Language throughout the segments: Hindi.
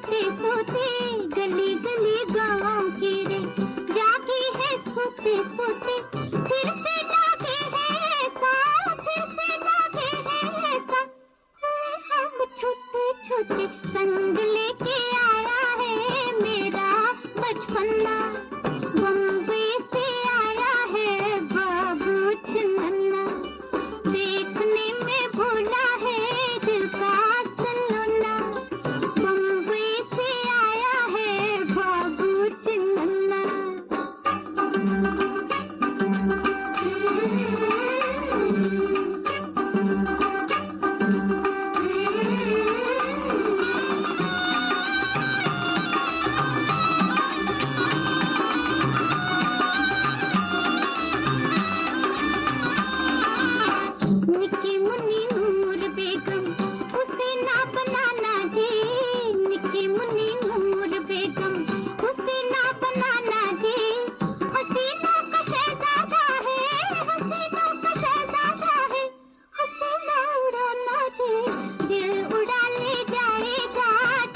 सोते सोते गली गली गाँव की रे जागी है सोते सोते फिर से लागे है ऐसा फिर से लागे है ऐसा हम छोटे छोटे संग लेके आया है मेरा बचपना बम्बई से आया है बाबू चन्ना देखने में भूला है दिल का सलोना बम्बई से आया है बाबू चन्ना निकी मुन्नी नूर बेगम उसे ना बनाना जी निकी मुन्नी नूर बेगम उसे ना बनाना जी हसीनों का शहजादा है हसीनों का शहजादा है हसीना उड़ाना जी दिल उड़ा ले जाएगा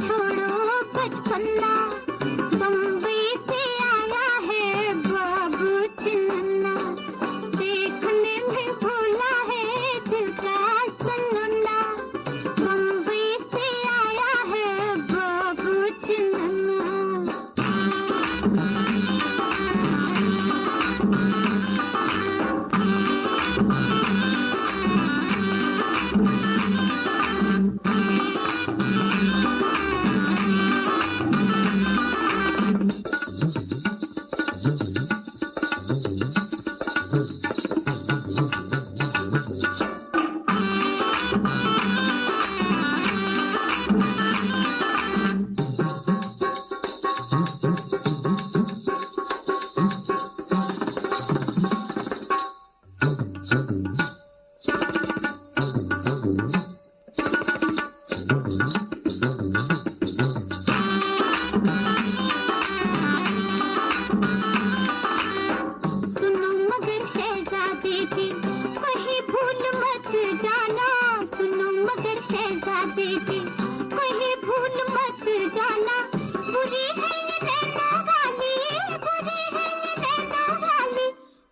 छोड़ो बचपना बम्बई से आया है बाबू चन्ना देखने में भूला है दिल का सलोना बम्बई से आया है बाबू चन्ना सुनो मगर शहजादे जी कहीं भूल मत जाना सुनो मगर शहजादे जी कहीं भूल मत जाना बुरी है ये नैना वाली बुरी है ये नैना वाली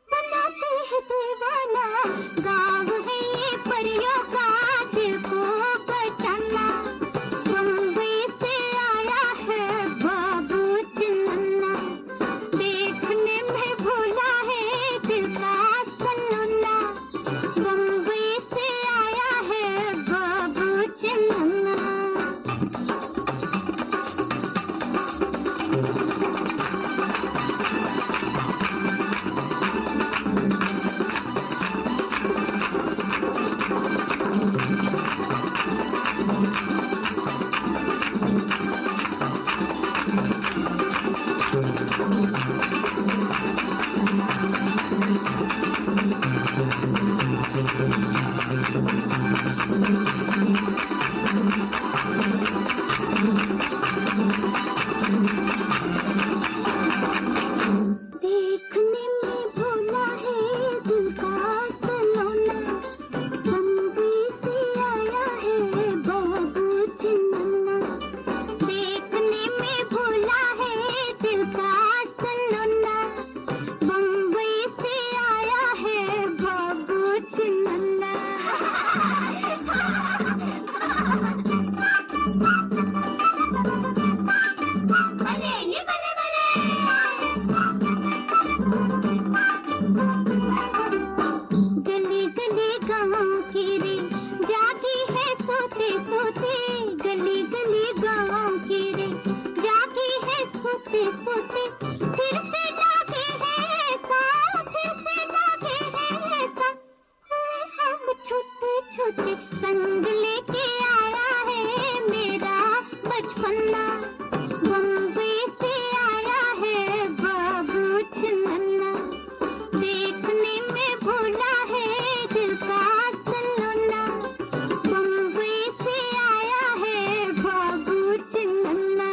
बनाते हैं दीवाना गाँव है ये परियों का दिल को बचाना बम्बई से आया है बाबू चन्ना देखने में भूला है दिल का सलोना बम्बई से आया है बाबू चन्ना देखने में भूला है दिल का सलोना बम्बई से आया है बाबू चन्ना देखने में भूला है दिल का सलोना बम्बई से आया है बाबू चन्ना गली गली गाँव की रे जागी है सोते सोते गली गली गाँव की रे जागी है सोते सोते फिर से लागे है ऐसा फिर से लागे है ऐसा हम छोटे छोटे संग लेके आया है मेरा बचपना बम्बई से आया है बाबू चन्ना देखने में भूला है दिल का सलोना बम्बई से आया है बाबू चन्ना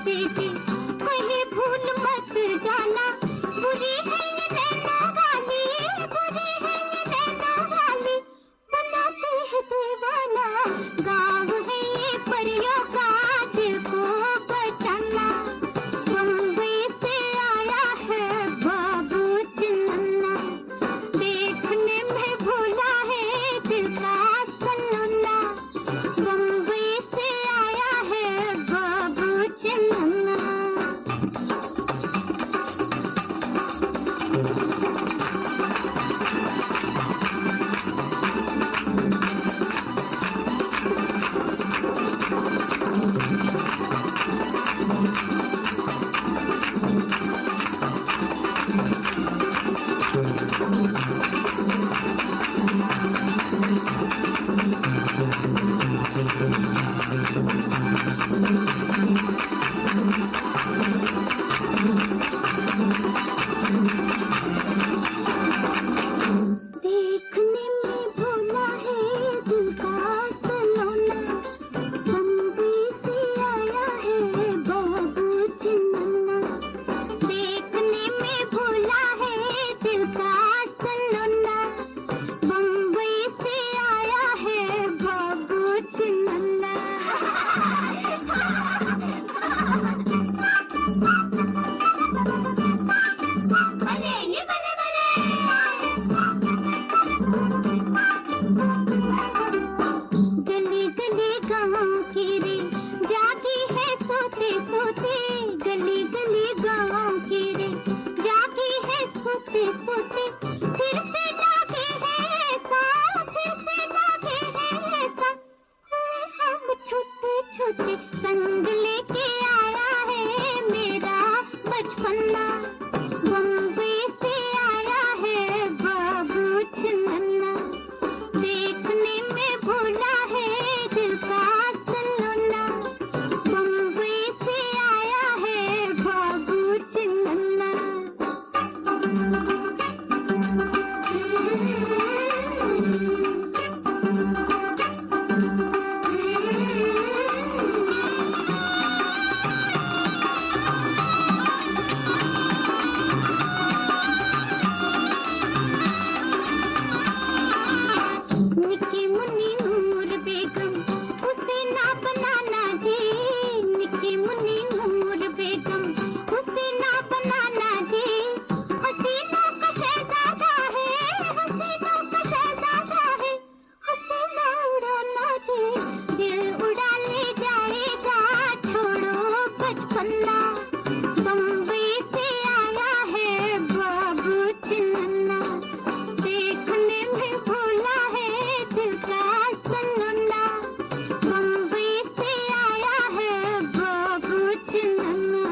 शहजादे जी, कहीं भूल मत जाना, बुरी है ये नैना वाली, बुरी है ये नैना वाली, बनाते हैं दीवाना, गाँव है ये परियों का दिल को बचाना। बम्बई से आया है बाबू चिन्ना, देखने में भूला है दिल का सलोना। बम्बई से आया है बाबू चिन्ना। देखने में भोला है दिल का सलोना, बम्बई से आया है बाबू चिन्ना। देखने में भोला है दिल का सलोना, बम्बई से आया है बाबू चिन्ना। बनेंगे बने बने। गली गली गाँव की रे जागी है सोते सोते, गली गली गाँव की रे जागी है सोते सोते, फिर से लागे है ऐसा, फिर से लागे है ऐसा, हम छोटे छोटे संग लेके आया है मेरा बचपना। बम्बई से आया है बाबू चिन्ना, देखने में भोला है दिल का सलोना, बम्बई से आया है बाबू चिन्ना। निकी मुन्नी नूर बेगम, उसे ना बनाना जी, निकी मुन्नी नूर बेगम, उसे ना बनाना जी, हसीनों का शहजादा है, हसीनों का शहजादा है, हसीना उड़ाना जी, दिल उड़ा ले जाएगा, छोड़ो बचपना। बम्बई से आया है बाबू चिन्ना, देखने में भोला है दिल का सलोना, बम्बई से आया है बाबू चिन्ना।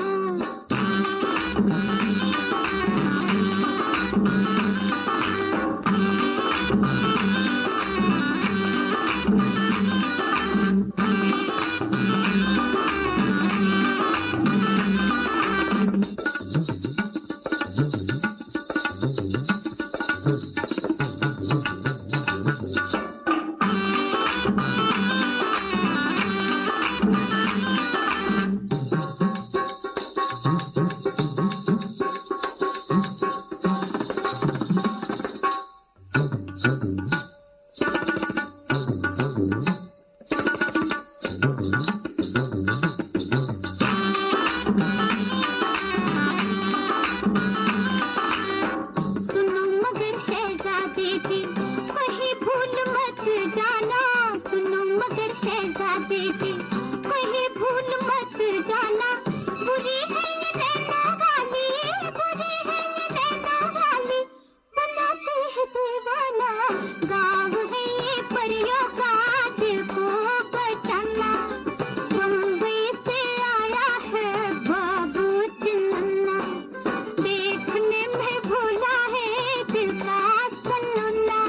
सुनो मगर शहजादे जी, कहीं भूल मत जाना, सुनो मगर शहजादे जी, कहीं भूल मत जाना, बुरी है ये नैना वाली, बुरी है ये नैना वाली, बनाते हैं दीवाना, गाँव है ये परियों का दिल को बचाना। बम्बई से आया है बाबू चिन्ना, देखने में भोला है दिल का सलोना,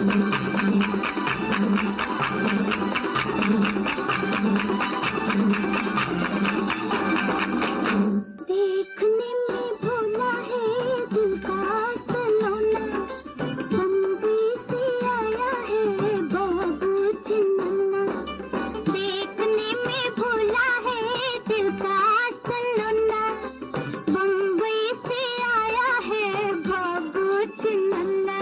देखने में भोला है दिल का सलोना, बम्बई से आया है बाबू चिन्ना। देखने में भोला है दिल का सलोना, बम्बई से आया है बाबू चिन्ना।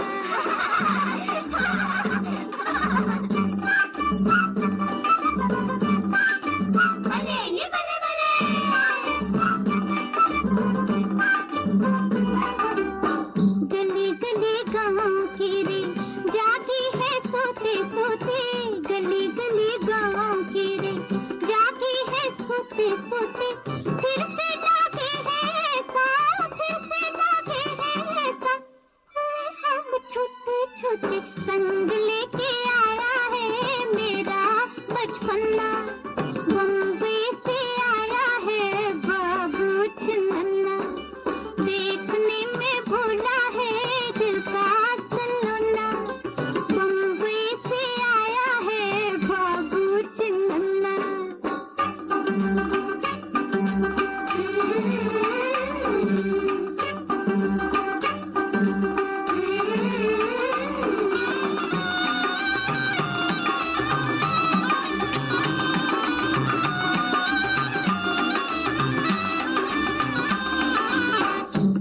गली गली गाँव की रे जागी है सोते सोते, गली गली गाँव की रे जागी है सोते सोते। फिर से लागे है ऐसा, फिर से लागे है ऐसा, हम छोटे छोटे संग लेके आया है मेरा बचपना। बम्बई से आया है बाबू चिन्ना, देखने में भोला है दिल का सलोना, बम्बई से आया है बाबू चिन्ना।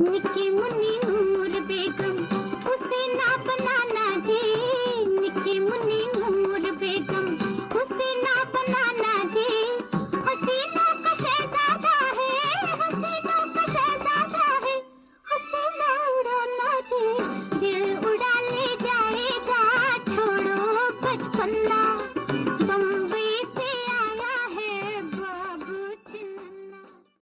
निकी मुन्नी नूर बेगम उसे ना बनाना जी, निकी मुन्नी नूर बेगम उसे ना बनाना जी। हसीनों का शहजादा है, हसीनों का शहजादा है, हसीना उड़ाना जी, दिल उड़ा ले जाएगा छोड़ो बचपना।